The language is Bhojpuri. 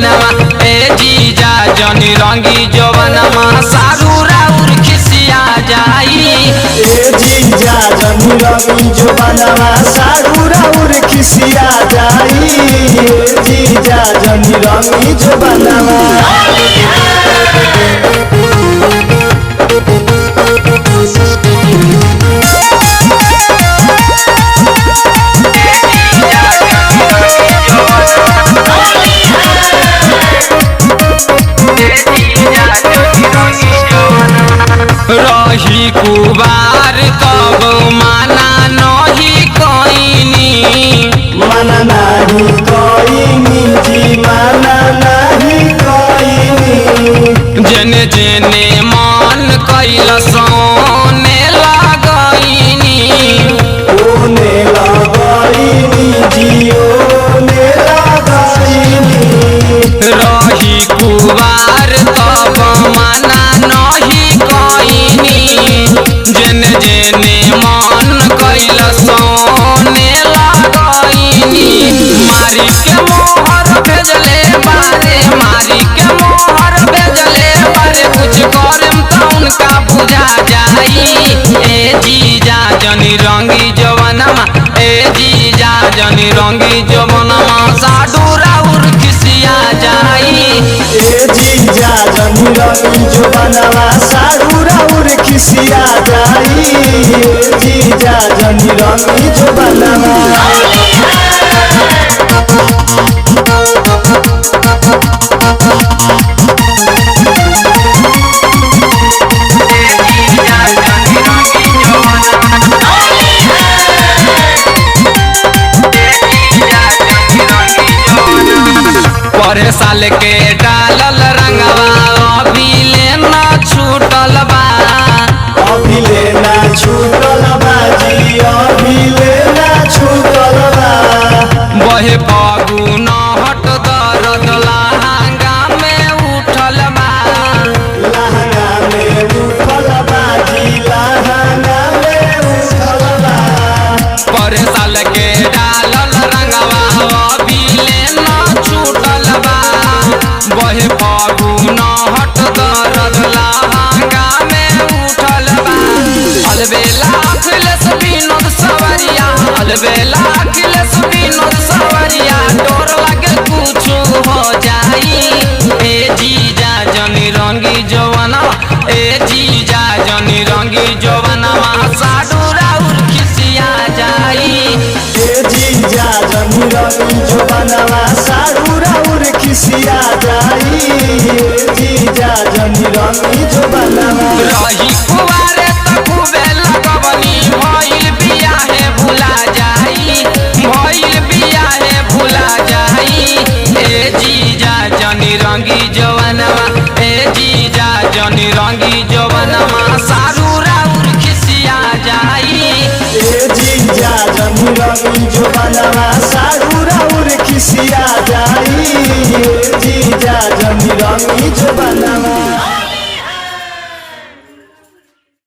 बनवा ए जीजा जनी रंगी जो बनवा सारू राउर खिसिया जाई। ए जीजा जनी रंगी जो बनवा सारू राउर खिसिया जाई। ए जीजा जनी रंगी जो बनवा रही कुबार कब माना नहीं कोइनी। माना नहीं कोइनी जी माना नहीं कोइनी। जेने जेने मन कैल सोने लगैनी। ओने लगैनी जी ओने लगैनी। रही कुबार कब माना नहीं कोइनी। जेने जेने मन कैल सोने लगैनी। मारी के मोहर भेजले बारे मारी के मोहर भेजले बारे कुछ करम त उनका बुझा जाई। ए जीजा जनी रंगी जवनमा ए जीजा जनी रंगी जवनमा साडू राउर खिसिया जाई। ए जीजा जनी रंगी जो बनवा सारू राउर खिसिया जाई। ए जीजा जनी रंगी जो बनवा परे साल के डालल रंगवा अभी लेना छूटल बा। अभी लेना छूटल बा जी अभी लेना छूटल बा। बहे फागुन हट दर्द लहंगा में उठल बा। लहंगा में उठल बा जी लहंगा में उठल बा। परे साल के डालल रंगवा अभी लेना छूटल बा। बहे फागुन हट दर्द लहंगा में उठल बा। अलबेला अखिलेश विनोद सवरिया अलबेला अखिलेश विनोद सवरिया डोर लगे कुछ हो जाई। ए जीजा जनी रंगी जवना ए जीजा जनी रंगी जवना साडू राउर खिसिया जाई। ए जीजा जनी रंगी जो बनवा सारू राउर खिसिया जाई। ए जीजा जनी रंगी जो बनवा रही कुवारे त खूबे लगवनी भइल बियाहे भुला जाई। भइल बियाहे भुला जाई। ए जीजा जनी रंगी जवनवा ए जीजा जनी रंगी जवनवा सारू राउर खिसिया जाई। ए जीजा जनी रंगी जो बनवा सारू राउर खिसिया जाई। ए जीजा जनी रंगी जो बनवा